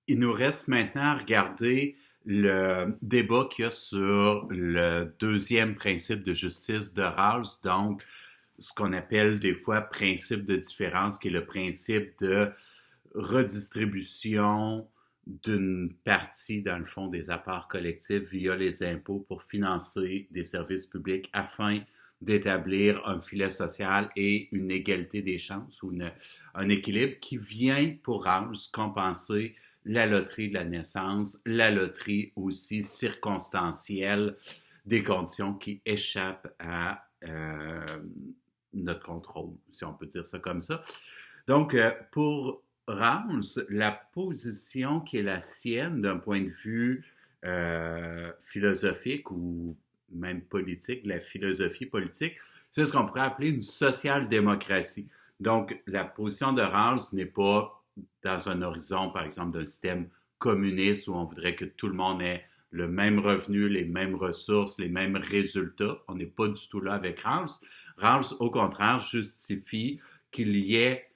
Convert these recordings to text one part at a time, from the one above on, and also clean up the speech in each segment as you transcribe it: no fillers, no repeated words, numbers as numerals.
Il nous reste maintenant à regarder le débat qu'il y a sur le deuxième principe de justice de Rawls, donc ce qu'on appelle des fois principe de différence, qui est le principe de redistribution d'une partie, dans le fond, des apports collectifs via les impôts pour financer des services publics afin d'établir un filet social et une égalité des chances ou un équilibre qui vient pour Rawls compenser la loterie de la naissance, la loterie aussi circonstancielle des conditions qui échappent à notre contrôle, si on peut dire ça comme ça. Donc, pour Rawls, la position qui est la sienne d'un point de vue philosophique ou même politique, la philosophie politique, c'est ce qu'on pourrait appeler une social-démocratie. Donc, la position de Rawls n'est pas dans un horizon, par exemple, d'un système communiste où on voudrait que tout le monde ait le même revenu, les mêmes ressources, les mêmes résultats. On n'est pas du tout là avec Rawls. Rawls, au contraire, justifie qu'il y ait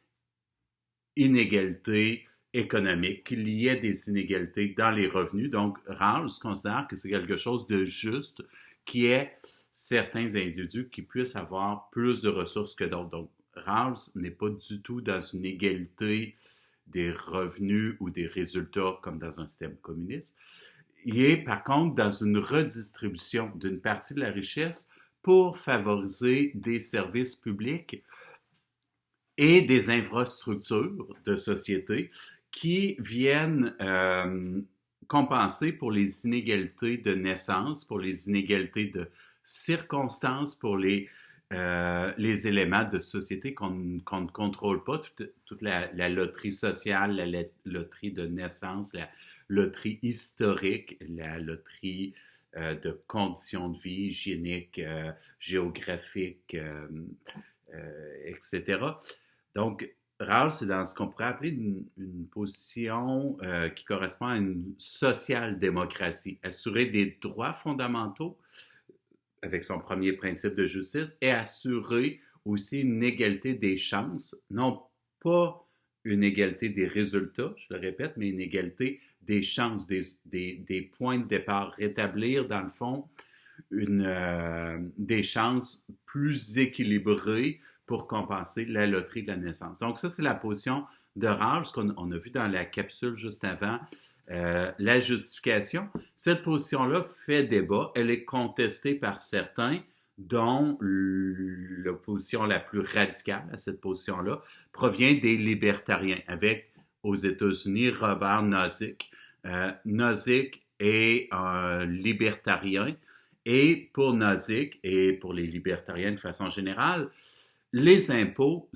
inégalité économique, qu'il y ait des inégalités dans les revenus. Donc, Rawls considère que c'est quelque chose de juste qui est certains individus qui puissent avoir plus de ressources que d'autres. Donc, Rawls n'est pas du tout dans une égalité des revenus ou des résultats comme dans un système communiste. Il est par contre dans une redistribution d'une partie de la richesse pour favoriser des services publics et des infrastructures de société qui viennent compenser pour les inégalités de naissance, pour les inégalités de circonstances, pour les éléments de société qu'on ne contrôle pas, toute la loterie sociale, la loterie de naissance, la loterie historique, la loterie de conditions de vie hygiéniques, géographiques, etc. Donc, Rawls, c'est dans ce qu'on pourrait appeler une position qui correspond à une social-démocratie, assurer des droits fondamentaux avec son premier principe de justice et assurer aussi une égalité des chances, non pas une égalité des résultats, je le répète, mais une égalité des chances, des points de départ, rétablir dans le fond des chances plus équilibrées pour compenser la loterie de la naissance. Donc ça, c'est la position de Rawls qu'on a vu dans la capsule juste avant. La justification, cette position-là fait débat. Elle est contestée par certains, dont l'opposition la plus radicale à cette position-là provient des libertariens, avec aux États-Unis Robert Nozick. Nozick est un libertarien et pour Nozick et pour les libertariens de façon générale, les impôts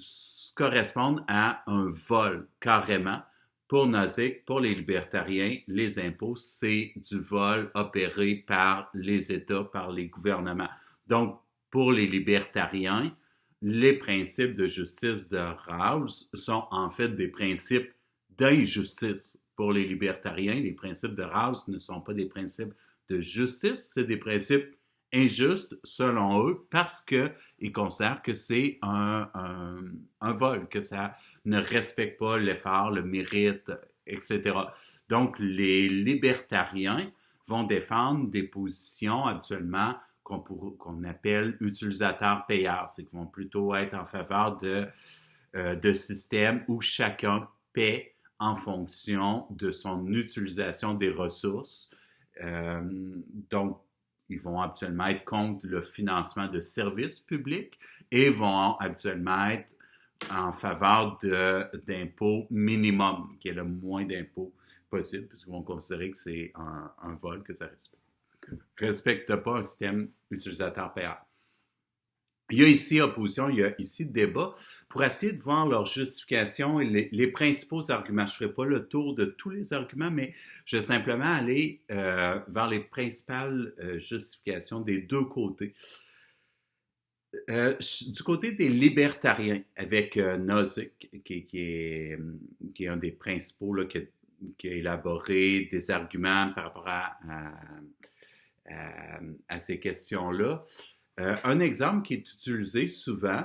correspondent à un vol, carrément. Pour Nozick, pour les libertariens, les impôts, c'est du vol opéré par les États, par les gouvernements. Donc, pour les libertariens, les principes de justice de Rawls sont en fait des principes d'injustice. Pour les libertariens, les principes de Rawls ne sont pas des principes de justice, c'est des principes injustes selon eux parce qu'ils considèrent que c'est un vol, que ça ne respecte pas l'effort, le mérite, etc. Donc, les libertariens vont défendre des positions habituellement qu'on appelle utilisateurs-payeurs, c'est qu'ils vont plutôt être en faveur de systèmes où chacun paie en fonction de son utilisation des ressources. Donc, ils vont habituellement être contre le financement de services publics et vont habituellement être en faveur d'impôts minimum, qui est le moins d'impôts possible, puisqu'ils vont considérer que c'est un vol, que ça respecte pas un système utilisateur-payeur. Il y a ici opposition, il y a ici débat pour essayer de voir leur justification et les principaux arguments. Je ne ferai pas le tour de tous les arguments, mais je vais simplement aller vers les principales justifications des deux côtés. Du côté des libertariens, avec Nozick, qui est un des principaux là, qui a élaboré des arguments par rapport à ces questions-là. Un exemple qui est utilisé souvent,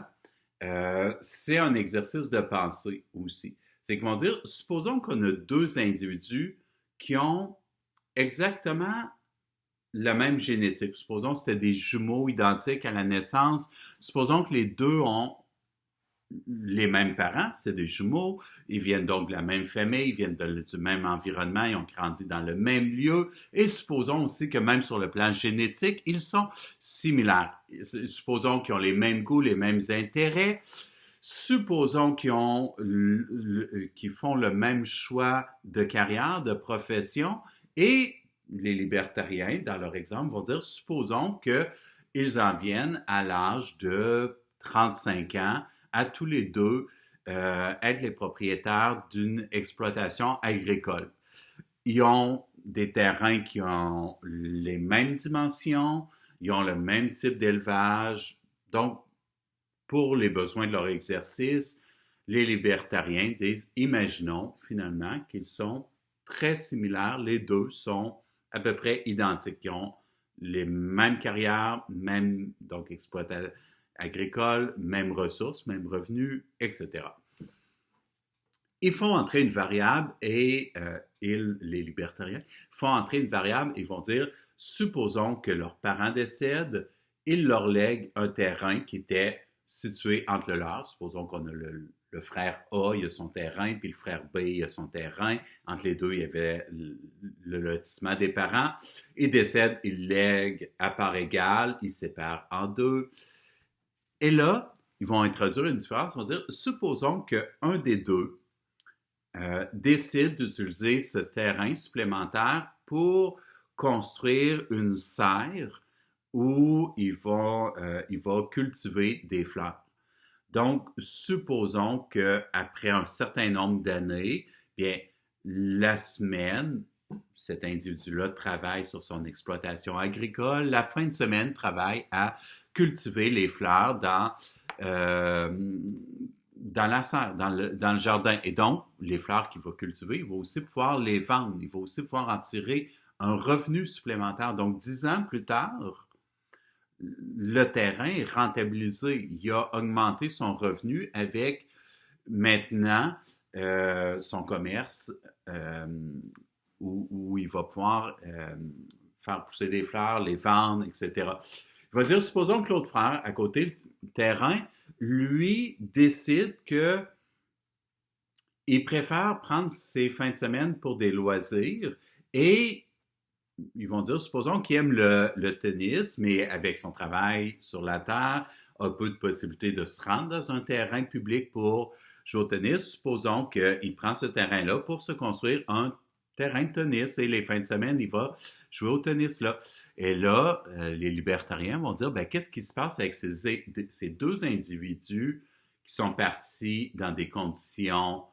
c'est un exercice de pensée aussi. C'est qu'ils vont dire, supposons qu'on a deux individus qui ont exactement la même génétique. Supposons que c'était des jumeaux identiques à la naissance. Supposons que les deux ont les mêmes parents, c'est des jumeaux, ils viennent donc de la même famille, ils viennent du même environnement, ils ont grandi dans le même lieu, et supposons aussi que même sur le plan génétique, ils sont similaires. Supposons qu'ils ont les mêmes goûts, les mêmes intérêts, supposons qu'ils font le même choix de carrière, de profession, et les libertariens, dans leur exemple, vont dire, supposons qu'ils en viennent à l'âge de 35 ans, à tous les deux être les propriétaires d'une exploitation agricole. Ils ont des terrains qui ont les mêmes dimensions, ils ont le même type d'élevage. Donc, pour les besoins de leur exercice, les libertariens disent, imaginons finalement qu'ils sont très similaires, les deux sont à peu près identiques. Ils ont les mêmes carrières, même donc exploitation agricole, mêmes ressources, mêmes revenus, etc. Ils font entrer une variable et les libertariens font entrer une variable et vont dire, supposons que leurs parents décèdent, ils leur lèguent un terrain qui était situé entre le leur. Supposons qu'on a le frère A, il a son terrain, puis le frère B, il a son terrain. Entre les deux, il y avait le lotissement des parents. Ils décèdent, ils lèguent à part égale, ils séparent en deux. Et là, ils vont introduire une différence. Ils vont dire, supposons qu'un des deux décide d'utiliser ce terrain supplémentaire pour construire une serre où il va cultiver des fleurs. Donc, supposons qu'après un certain nombre d'années, bien, la semaine, cet individu-là travaille sur son exploitation agricole. La fin de semaine, travaille à cultiver les fleurs dans la serre, dans le jardin. Et donc, les fleurs qu'il va cultiver, il va aussi pouvoir les vendre. Il va aussi pouvoir en tirer un revenu supplémentaire. Donc, 10 ans plus tard, le terrain est rentabilisé. Il a augmenté son revenu avec maintenant son commerce où il va pouvoir faire pousser des fleurs, les vendre, etc. Il va dire, supposons que l'autre frère, à côté du terrain, lui décide qu'il préfère prendre ses fins de semaine pour des loisirs et ils vont dire, supposons qu'il aime le tennis, mais avec son travail sur la terre, a peu de possibilités de se rendre dans un terrain public pour jouer au tennis. Supposons qu'il prend ce terrain-là pour se construire un terrain de tennis et les fins de semaine, il va jouer au tennis là. Et là, les libertariens vont dire, ben, qu'est-ce qui se passe avec ces deux individus qui sont partis dans des conditions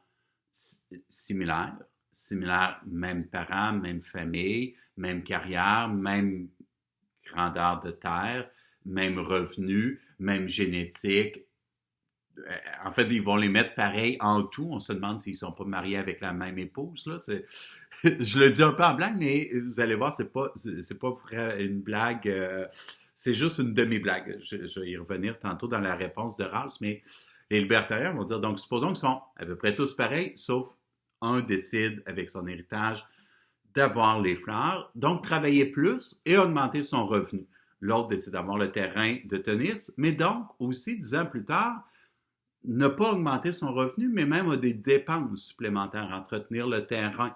similaires, même parents, même famille, même carrière, même grandeur de terre, même revenu, même génétique. En fait, ils vont les mettre pareil en tout. On se demande s'ils ne sont pas mariés avec la même épouse. Là. Je le dis un peu en blague, mais vous allez voir, c'est pas une blague. C'est juste une demi-blague. Je vais y revenir tantôt dans la réponse de Rawls, mais les libertariens vont dire, donc supposons qu'ils sont à peu près tous pareils, sauf un décide avec son héritage d'avoir les fleurs, donc travailler plus et augmenter son revenu. L'autre décide d'avoir le terrain de tennis, mais donc aussi, 10 ans plus tard, ne pas augmenter son revenu, mais même a des dépenses supplémentaires, entretenir le terrain,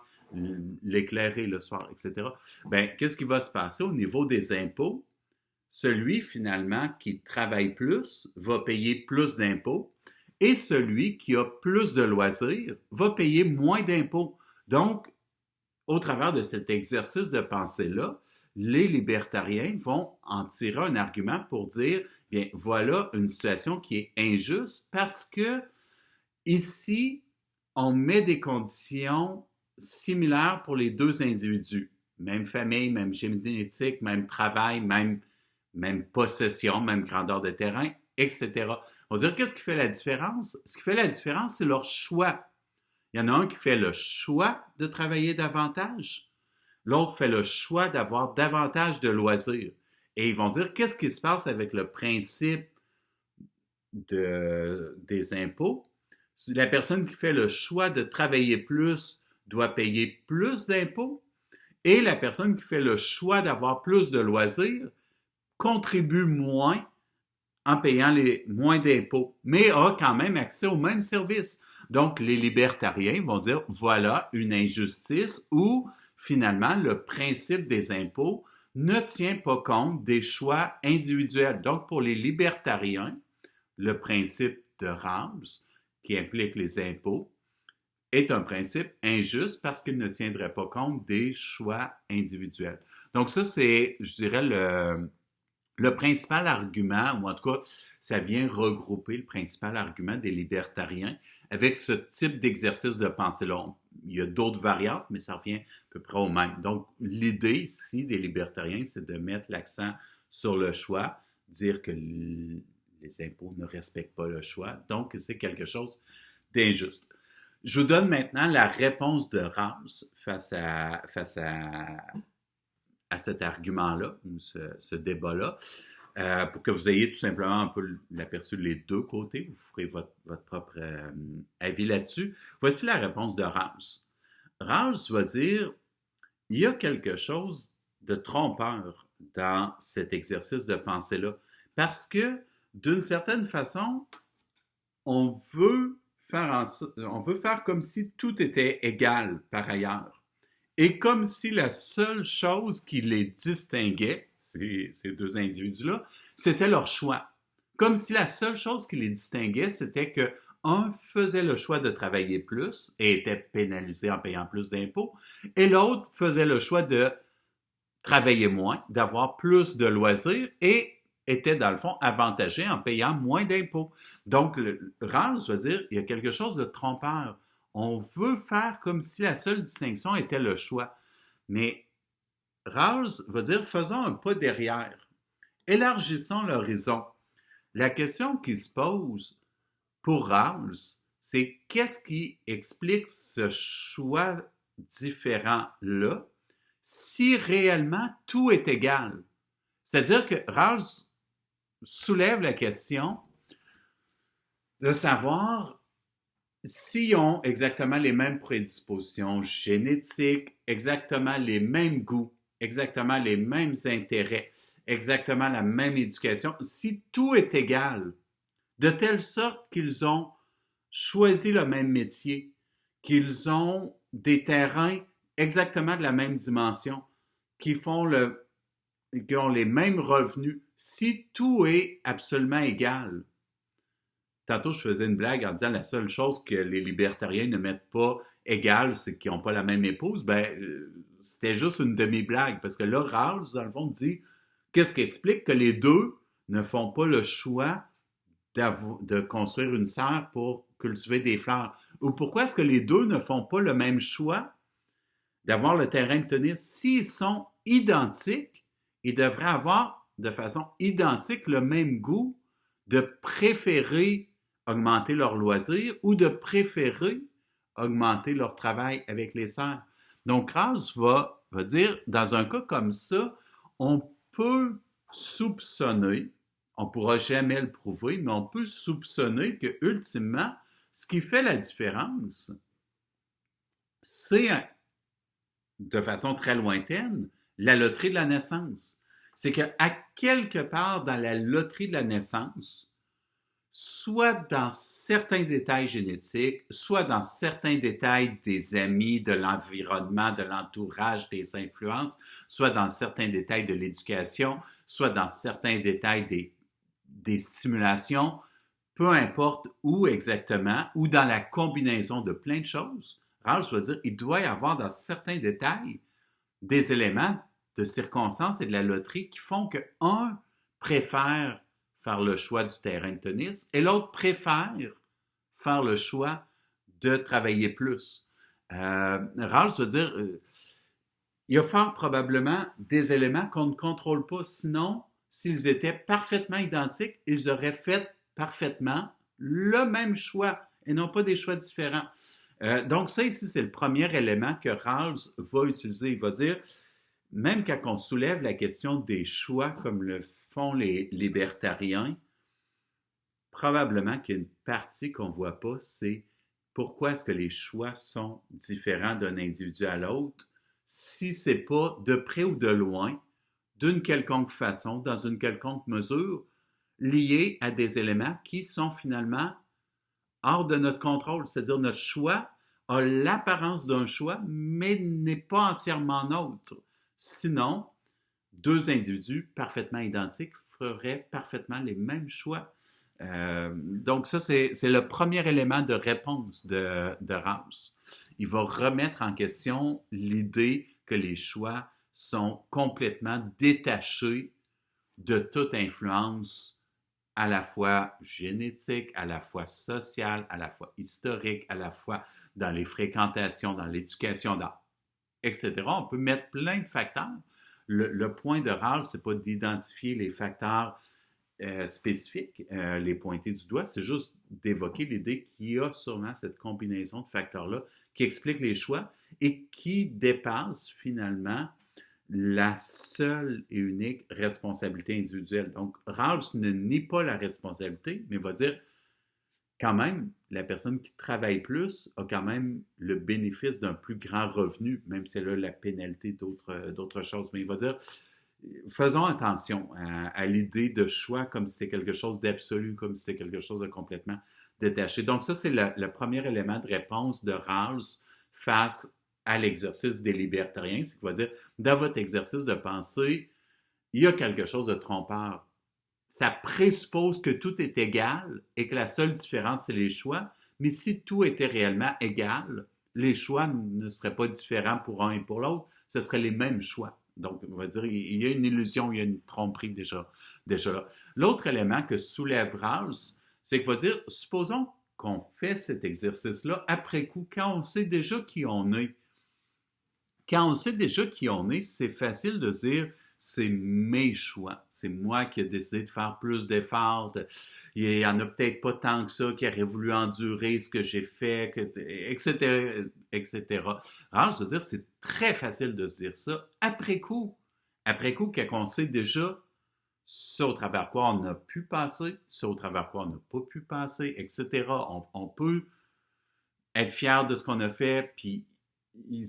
l'éclairer le soir, etc. Bien, qu'est-ce qui va se passer au niveau des impôts? Celui, finalement, qui travaille plus va payer plus d'impôts et celui qui a plus de loisirs va payer moins d'impôts. Donc, au travers de cet exercice de pensée-là, les libertariens vont en tirer un argument pour dire, bien, voilà une situation qui est injuste parce que ici, on met des conditions similaires pour les deux individus. Même famille, même génétique, même travail, même possession, même grandeur de terrain, etc. On va dire, qu'est-ce qui fait la différence? Ce qui fait la différence, c'est leur choix. Il y en a un qui fait le choix de travailler davantage. L'autre fait le choix d'avoir davantage de loisirs. Et ils vont dire, qu'est-ce qui se passe avec le principe des impôts? La personne qui fait le choix de travailler plus doit payer plus d'impôts et la personne qui fait le choix d'avoir plus de loisirs contribue moins en payant moins d'impôts, mais a quand même accès aux mêmes services. Donc, les libertariens vont dire, voilà une injustice où, finalement, le principe des impôts ne tient pas compte des choix individuels. Donc, pour les libertariens, le principe de Rawls, qui implique les impôts, est un principe injuste parce qu'il ne tiendrait pas compte des choix individuels. Donc ça, c'est, je dirais, le principal argument, ou en tout cas, ça vient regrouper le principal argument des libertariens avec ce type d'exercice de pensée-là. Il y a d'autres variantes, mais ça revient à peu près au même. Donc, l'idée ici des libertariens, c'est de mettre l'accent sur le choix, dire que les impôts ne respectent pas le choix, donc c'est quelque chose d'injuste. Je vous donne maintenant la réponse de Rawls face à cet argument-là, ou ce débat-là, pour que vous ayez tout simplement un peu l'aperçu des deux côtés. Vous ferez votre propre avis là-dessus. Voici la réponse de Rawls. Rawls va dire, il y a quelque chose de trompeur dans cet exercice de pensée-là, parce que, d'une certaine façon, on veut faire comme si tout était égal par ailleurs. Et comme si la seule chose qui les distinguait, ces deux individus-là, c'était leur choix. Comme si la seule chose qui les distinguait, c'était qu'un faisait le choix de travailler plus et était pénalisé en payant plus d'impôts, et l'autre faisait le choix de travailler moins, d'avoir plus de loisirs et était, dans le fond, avantagé en payant moins d'impôts. Donc, Rawls va dire, il y a quelque chose de trompeur. On veut faire comme si la seule distinction était le choix. Mais Rawls va dire, faisons un pas derrière. Élargissons l'horizon. La question qui se pose pour Rawls, c'est qu'est-ce qui explique ce choix différent-là si réellement tout est égal? C'est-à-dire que Rawls soulève la question de savoir s'ils ont exactement les mêmes prédispositions génétiques, exactement les mêmes goûts, exactement les mêmes intérêts, exactement la même éducation, si tout est égal, de telle sorte qu'ils ont choisi le même métier, qu'ils ont des terrains exactement de la même dimension, qui ont les mêmes revenus, si tout est absolument égal. Tantôt, je faisais une blague en disant la seule chose que les libertariens ne mettent pas égale, c'est qu'ils n'ont pas la même épouse. C'était juste une demi-blague, parce que là, Rawls, dans le fond, dit qu'est-ce qui explique que les deux ne font pas le choix de construire une serre pour cultiver des fleurs? Ou pourquoi est-ce que les deux ne font pas le même choix d'avoir le terrain de tennis? S'ils sont identiques, ils devraient avoir de façon identique le même goût, de préférer augmenter leur loisir ou de préférer augmenter leur travail avec les serres. Donc, Rawls va dire, dans un cas comme ça, on peut soupçonner, on ne pourra jamais le prouver, mais on peut soupçonner que, ultimement, ce qui fait la différence, c'est, de façon très lointaine, la loterie de la naissance. C'est qu'à quelque part dans la loterie de la naissance, soit dans certains détails génétiques, soit dans certains détails des amis, de l'environnement, de l'entourage, des influences, soit dans certains détails de l'éducation, soit dans certains détails des stimulations, peu importe où exactement, ou dans la combinaison de plein de choses, Rawls va dire qu'il doit y avoir dans certains détails des éléments de circonstances et de la loterie qui font qu'un préfère faire le choix du terrain de tennis et l'autre préfère faire le choix de travailler plus. Rawls veut dire, il y a fort probablement des éléments qu'on ne contrôle pas. Sinon, s'ils étaient parfaitement identiques, ils auraient fait parfaitement le même choix et non pas des choix différents. Donc ça ici, c'est le premier élément que Rawls va utiliser. Il va dire, même quand on soulève la question des choix comme le font les libertariens, probablement qu'il y a une partie qu'on ne voit pas, c'est pourquoi est-ce que les choix sont différents d'un individu à l'autre si c'est pas de près ou de loin, d'une quelconque façon, dans une quelconque mesure, lié à des éléments qui sont finalement hors de notre contrôle. C'est-à-dire notre choix a l'apparence d'un choix, mais n'est pas entièrement nôtre. Sinon, deux individus parfaitement identiques feraient parfaitement les mêmes choix. Donc ça, c'est le premier élément de réponse de Rawls. Il va remettre en question l'idée que les choix sont complètement détachés de toute influence à la fois génétique, à la fois sociale, à la fois historique, à la fois dans les fréquentations, dans l'éducation, etc. On peut mettre plein de facteurs. Le point de Rawls, c'est pas d'identifier les facteurs spécifiques, les pointer du doigt, c'est juste d'évoquer l'idée qu'il y a sûrement cette combinaison de facteurs-là qui explique les choix et qui dépasse finalement la seule et unique responsabilité individuelle. Donc, Rawls ne nie pas la responsabilité, mais va dire quand même, la personne qui travaille plus a quand même le bénéfice d'un plus grand revenu, même si elle a la pénalité d'autres choses. Mais il va dire, faisons attention à l'idée de choix comme si c'était quelque chose d'absolu, comme si c'était quelque chose de complètement détaché. Donc ça, c'est le premier élément de réponse de Rawls face à l'exercice des libertariens. C'est qu'il va dire, dans votre exercice de pensée, il y a quelque chose de trompeur. Ça présuppose que tout est égal et que la seule différence, c'est les choix. Mais si tout était réellement égal, les choix ne seraient pas différents pour un et pour l'autre. Ce seraient les mêmes choix. Donc, on va dire, il y a une illusion, il y a une tromperie déjà là. L'autre élément que soulève Rawls, c'est qu'il va dire, supposons qu'on fait cet exercice-là après coup, quand on sait déjà qui on est. Quand on sait déjà qui on est, c'est facile de dire c'est mes choix. C'est moi qui ai décidé de faire plus d'efforts. Il n'y en a peut-être pas tant que ça qui aurait voulu endurer ce que j'ai fait, etc., etc. Alors, je veux dire, c'est très facile de se dire ça après coup. Après coup, quand on sait déjà ce au travers quoi on a pu passer, ce au travers quoi on n'a pas pu passer, etc. On peut être fier de ce qu'on a fait, puis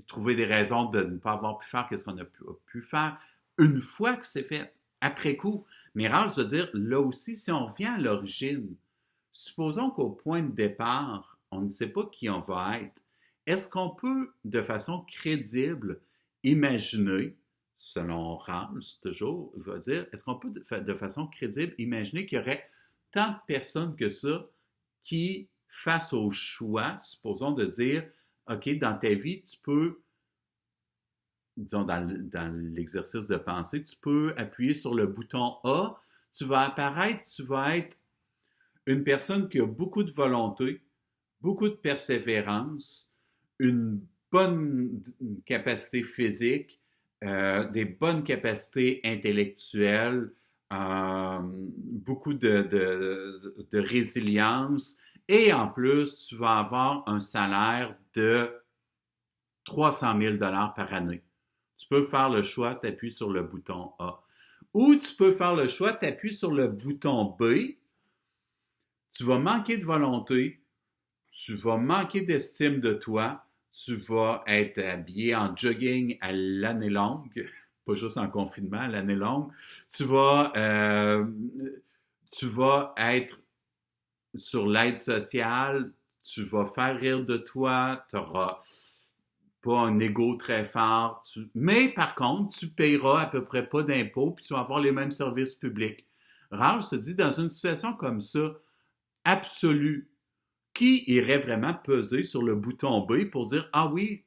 trouver des raisons de ne pas avoir pu faire qu'est-ce qu'on a pu faire une fois que c'est fait, après coup. Mais Rawls veut dire, là aussi, si on revient à l'origine, supposons qu'au point de départ, on ne sait pas qui on va être. Est-ce qu'on peut, de façon crédible, imaginer, selon Rawls toujours, il va dire, est-ce qu'on peut, de façon crédible, imaginer qu'il y aurait tant de personnes que ça qui, face au choix, supposons de dire, OK, dans ta vie, tu peux, disons, dans l'exercice de pensée, tu peux appuyer sur le bouton A, tu vas apparaître, tu vas être une personne qui a beaucoup de volonté, beaucoup de persévérance, une bonne capacité physique, des bonnes capacités intellectuelles, beaucoup de résilience, et en plus, tu vas avoir un salaire de 300 000 par année. Tu peux faire le choix, tu appuies sur le bouton A. Ou tu peux faire le choix, tu appuies sur le bouton B, tu vas manquer de volonté, tu vas manquer d'estime de toi, tu vas être habillé en jogging à l'année longue, pas juste en confinement, à l'année longue, tu vas être sur l'aide sociale, tu vas faire rire de toi, tu n'auras pas un ego très fort, mais par contre, tu payeras à peu près pas d'impôts puis tu vas avoir les mêmes services publics. Rawls se dit, dans une situation comme ça, absolue, qui irait vraiment peser sur le bouton B pour dire, ah oui,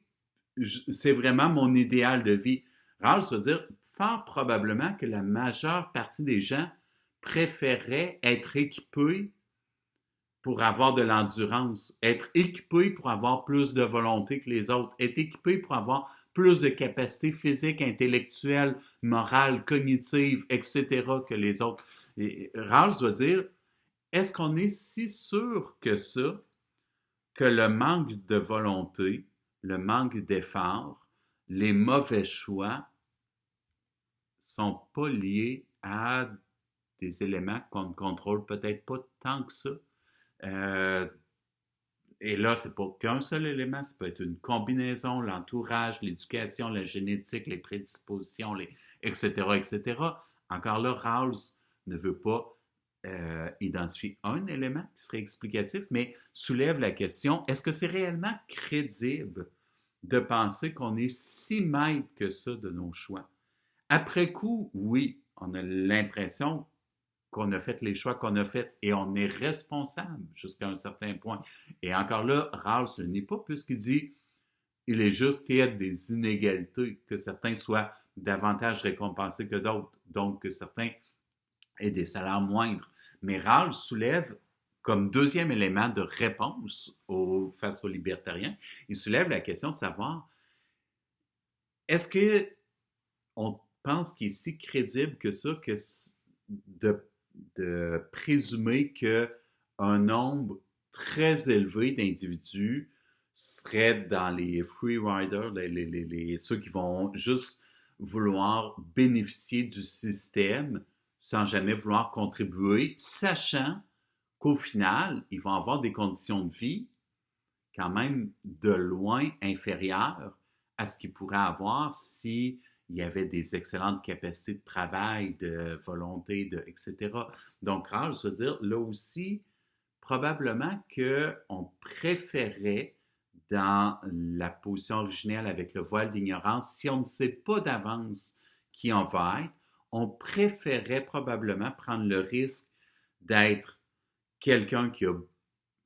c'est vraiment mon idéal de vie? Rawls veut dire, fort probablement que la majeure partie des gens préféraient être équipés pour avoir de l'endurance, être équipé pour avoir plus de volonté que les autres, être équipé pour avoir plus de capacités physiques, intellectuelles, morales, cognitives, etc. que les autres. Et Rawls va dire, est-ce qu'on est si sûr que ça, que le manque de volonté, le manque d'effort, les mauvais choix sont pas liés à des éléments qu'on ne contrôle peut-être pas tant que ça? Et là, c'est pas qu'un seul élément, ça peut être une combinaison, l'entourage, l'éducation, la génétique, les prédispositions, etc., etc. Encore là, Rawls ne veut pas identifier un élément qui serait explicatif, mais soulève la question, est-ce que c'est réellement crédible de penser qu'on est si maître que ça de nos choix? Après coup, oui, on a l'impression qu'on a fait les choix qu'on a faits et on est responsable jusqu'à un certain point. Et encore là, Rawls ne nie pas puisqu'il dit il est juste qu'il y a des inégalités, que certains soient davantage récompensés que d'autres, donc que certains aient des salaires moindres. Mais Rawls soulève comme deuxième élément de réponse face aux libertariens, il soulève la question de savoir est-ce que on pense qu'il est si crédible que ça que de présumer qu'un nombre très élevé d'individus seraient dans les free riders, ceux qui vont juste vouloir bénéficier du système sans jamais vouloir contribuer, sachant qu'au final, ils vont avoir des conditions de vie quand même de loin inférieures à ce qu'ils pourraient avoir si il y avait des excellentes capacités de travail, de volonté, etc. Donc, Rawls veut dire, là aussi, probablement qu'on préférait, dans la position originelle avec le voile d'ignorance, si on ne sait pas d'avance qui on va être, on préférait probablement prendre le risque d'être quelqu'un qui a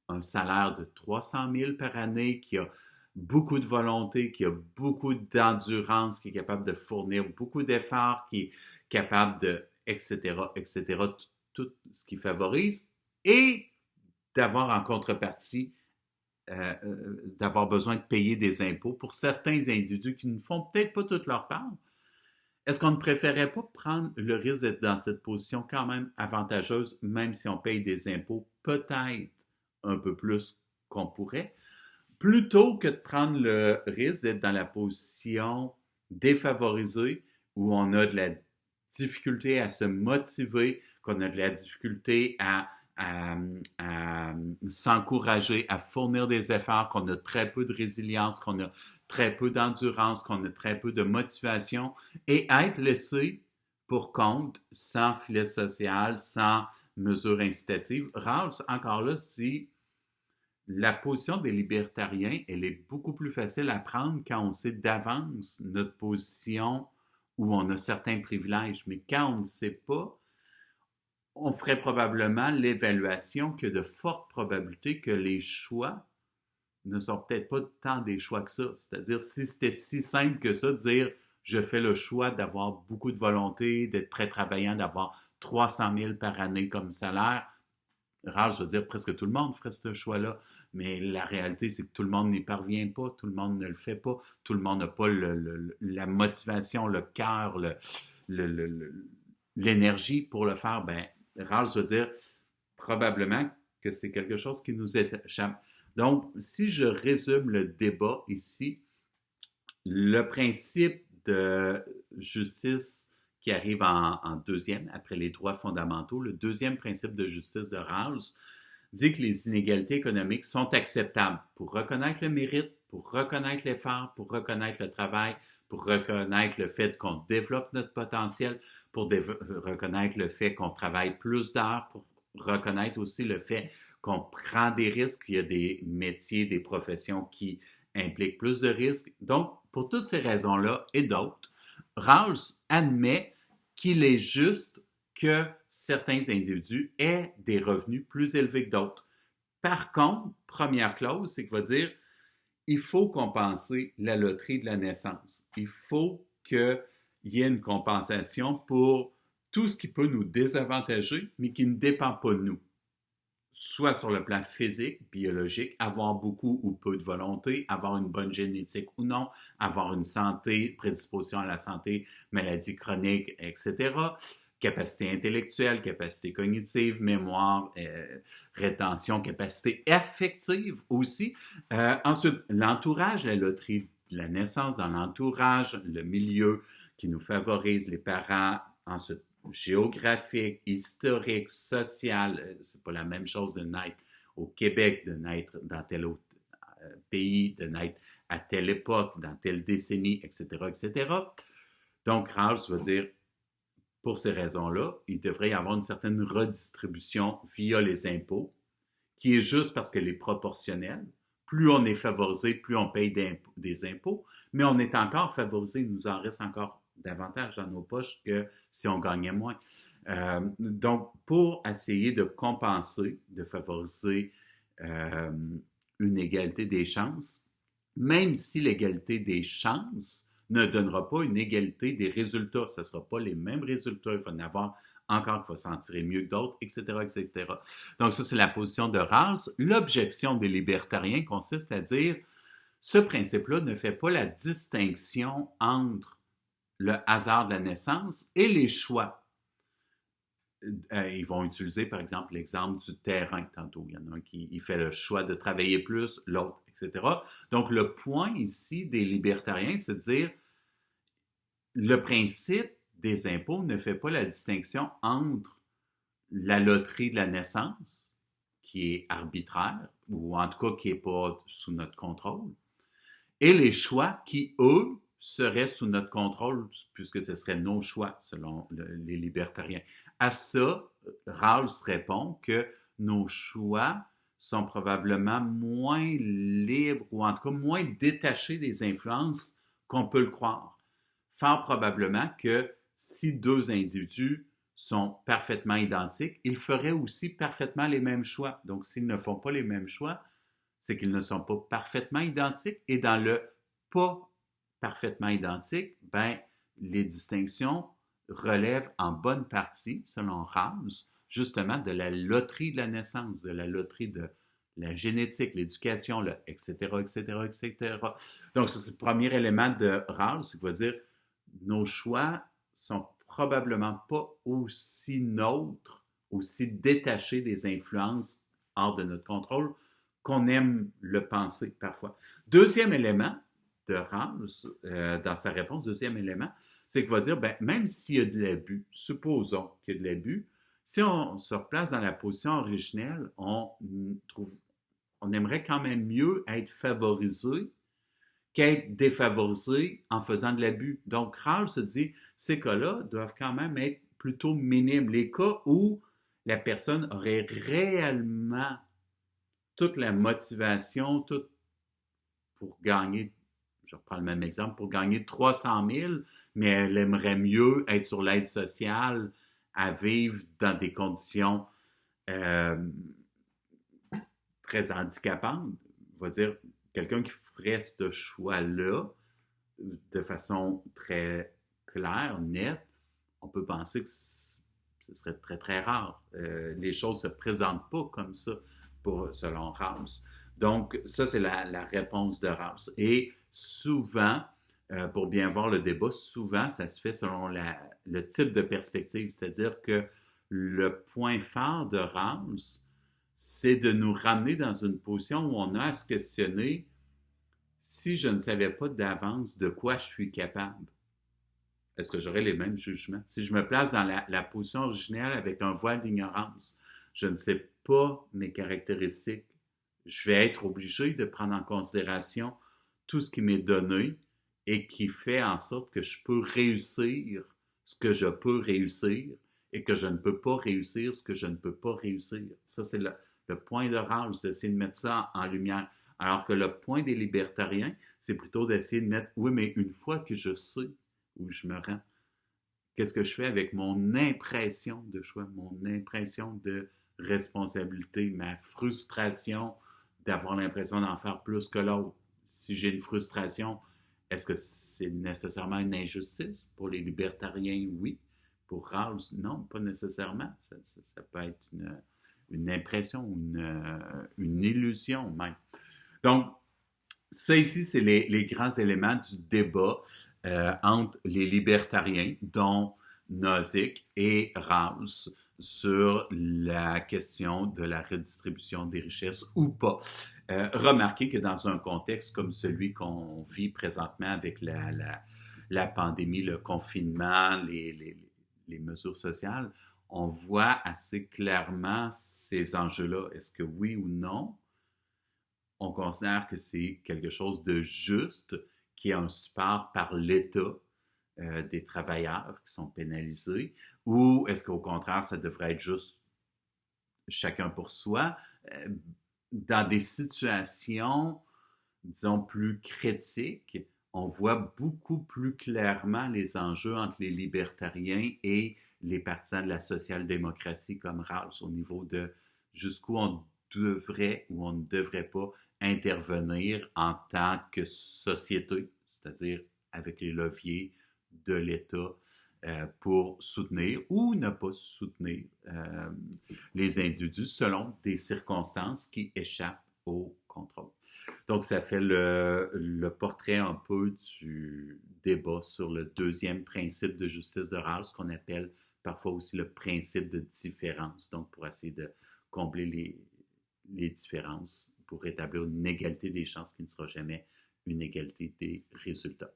un salaire de 300 000 par année, qui a beaucoup de volonté, qui a beaucoup d'endurance, qui est capable de fournir beaucoup d'efforts, qui est capable de, etc., etc., tout ce qui favorise, et d'avoir en contrepartie, d'avoir besoin de payer des impôts pour certains individus qui ne font peut-être pas toute leur part. Est-ce qu'on ne préférait pas prendre le risque d'être dans cette position quand même avantageuse, même si on paye des impôts peut-être un peu plus qu'on pourrait, plutôt que de prendre le risque d'être dans la position défavorisée où on a de la difficulté à se motiver, qu'on a de la difficulté à s'encourager, à fournir des efforts, qu'on a très peu de résilience, qu'on a très peu d'endurance, qu'on a très peu de motivation, et être laissé pour compte, sans filet social, sans mesures incitatives. Rawls, encore là, dit la position des libertariens, elle est beaucoup plus facile à prendre quand on sait d'avance notre position où on a certains privilèges. Mais quand on ne sait pas, on ferait probablement l'évaluation qu'il y a de fortes probabilités que les choix ne sont peut-être pas tant des choix que ça. C'est-à-dire, si c'était si simple que ça, de dire je fais le choix d'avoir beaucoup de volonté, d'être très travaillant, d'avoir 300 000 par année comme salaire, rare, je veux dire, presque tout le monde ferait ce choix-là. Mais la réalité, c'est que tout le monde n'y parvient pas, tout le monde ne le fait pas, tout le monde n'a pas la motivation, le cœur, l'énergie pour le faire. Ben, rare, je veux dire, probablement que c'est quelque chose qui nous échappe. Donc, si je résume le débat ici, le principe de justice qui arrive en deuxième, après les droits fondamentaux, le deuxième principe de justice de Rawls dit que les inégalités économiques sont acceptables pour reconnaître le mérite, pour reconnaître l'effort, pour reconnaître le travail, pour reconnaître le fait qu'on développe notre potentiel, pour reconnaître le fait qu'on travaille plus d'heures, pour reconnaître aussi le fait qu'on prend des risques, qu'il y a des métiers, des professions qui impliquent plus de risques. Donc, pour toutes ces raisons-là et d'autres, Rawls admet qu'il est juste que certains individus aient des revenus plus élevés que d'autres. Par contre, première clause, c'est qu'il va dire il faut compenser la loterie de la naissance. Il faut qu'il y ait une compensation pour tout ce qui peut nous désavantager, mais qui ne dépend pas de nous. Soit sur le plan physique, biologique, avoir beaucoup ou peu de volonté, avoir une bonne génétique ou non, avoir une santé, prédisposition à la santé, maladie chronique, etc. Capacité intellectuelle, capacité cognitive, mémoire, rétention, capacité affective aussi. Ensuite, l'entourage, la loterie de la naissance dans l'entourage, le milieu qui nous favorise, les parents. Ensuite, géographique, historique, social, c'est pas la même chose de naître au Québec, de naître dans tel autre pays, de naître à telle époque, dans telle décennie, etc., etc. Donc, Rawls va dire, pour ces raisons-là, il devrait y avoir une certaine redistribution via les impôts, qui est juste parce qu'elle est proportionnelle. Plus on est favorisé, plus on paye des impôts, mais on est encore favorisé, il nous en reste encore davantage dans nos poches que si on gagnait moins. Donc, pour essayer de compenser, de favoriser une égalité des chances, même si l'égalité des chances ne donnera pas une égalité des résultats, ce ne sera pas les mêmes résultats, il va y en avoir encore qui va s'en tirer mieux que d'autres, etc., etc. Donc, ça, c'est la position de Rawls. L'objection des libertariens consiste à dire, ce principe-là ne fait pas la distinction entre le hasard de la naissance et les choix. Ils vont utiliser, par exemple, l'exemple du terrain tantôt. Il y en a un qui fait le choix de travailler plus, l'autre, etc. Donc, le point ici des libertariens, c'est de dire, le principe des impôts ne fait pas la distinction entre la loterie de la naissance, qui est arbitraire, ou en tout cas qui n'est pas sous notre contrôle, et les choix qui, eux, seraient sous notre contrôle, puisque ce seraient nos choix, selon les libertariens. À ça, Rawls répond que nos choix sont probablement moins libres, ou en tout cas moins détachés des influences qu'on peut le croire. Fort probablement que si deux individus sont parfaitement identiques, ils feraient aussi parfaitement les mêmes choix. Donc, s'ils ne font pas les mêmes choix, c'est qu'ils ne sont pas parfaitement identiques. Et dans le pas parfaitement identique, ben, les distinctions relèvent en bonne partie, selon Rawls, justement de la loterie de la naissance, de la loterie de la génétique, l'éducation, etc., etc., etc. Donc, ça, c'est le premier élément de Rawls, c'est qu'il va dire nos choix sont probablement pas aussi neutres, aussi détachés des influences hors de notre contrôle qu'on aime le penser parfois. Deuxième élément de Rawls, dans sa réponse, deuxième élément, c'est qu'il va dire, ben, même s'il y a de l'abus, supposons qu'il y a de l'abus, si on se replace dans la position originelle, on aimerait quand même mieux être favorisé qu'être défavorisé en faisant de l'abus. Donc, Rawls se dit, ces cas-là doivent quand même être plutôt minimes. Les cas où la personne aurait réellement toute la motivation, tout pour gagner, je reprends le même exemple, pour gagner 300 000, mais elle aimerait mieux être sur l'aide sociale, à vivre dans des conditions très handicapantes. On va dire, quelqu'un qui ferait ce choix-là de façon très claire, nette, on peut penser que ce serait très, très rare. Les choses ne se présentent pas comme ça, selon Rawls. Donc, ça, c'est la réponse de Rawls. Et souvent, pour bien voir le débat, souvent, ça se fait selon le type de perspective. C'est-à-dire que le point fort de Rawls, c'est de nous ramener dans une position où on a à se questionner si je ne savais pas d'avance de quoi je suis capable. Est-ce que j'aurais les mêmes jugements? Si je me place dans la position originelle avec un voile d'ignorance, je ne sais pas mes caractéristiques, je vais être obligé de prendre en considération tout ce qui m'est donné et qui fait en sorte que je peux réussir ce que je peux réussir et que je ne peux pas réussir ce que je ne peux pas réussir. Ça, c'est le point de Rawls, d'essayer de mettre ça en lumière. Alors que le point des libertariens, c'est plutôt d'essayer de mettre, oui, mais une fois que je sais où je me rends, qu'est-ce que je fais avec mon impression de choix, mon impression de responsabilité, ma frustration d'avoir l'impression d'en faire plus que l'autre. Si j'ai une frustration, est-ce que c'est nécessairement une injustice? Pour les libertariens, oui. Pour Rawls, non, pas nécessairement. Ça peut être une impression, une illusion même. Donc, ça ici, c'est les grands éléments du débat entre les libertariens, dont Nozick et Rawls, sur la question de la redistribution des richesses ou pas. Remarquez que dans un contexte comme celui qu'on vit présentement avec la pandémie, le confinement, les mesures sociales, on voit assez clairement ces enjeux-là. Est-ce que oui ou non, on considère que c'est quelque chose de juste, qui est un support par l'État des travailleurs qui sont pénalisés, ou est-ce qu'au contraire, ça devrait être juste chacun pour soi? Dans des situations, disons, plus critiques, on voit beaucoup plus clairement les enjeux entre les libertariens et les partisans de la social-démocratie comme Rawls au niveau de jusqu'où on devrait ou on ne devrait pas intervenir en tant que société, c'est-à-dire avec les leviers de l'État pour soutenir ou ne pas soutenir les individus selon des circonstances qui échappent au contrôle. Donc, ça fait le portrait un peu du débat sur le deuxième principe de justice de Rawls, ce qu'on appelle parfois aussi le principe de différence. Donc, pour essayer de combler les différences, pour rétablir une égalité des chances qui ne sera jamais une égalité des résultats.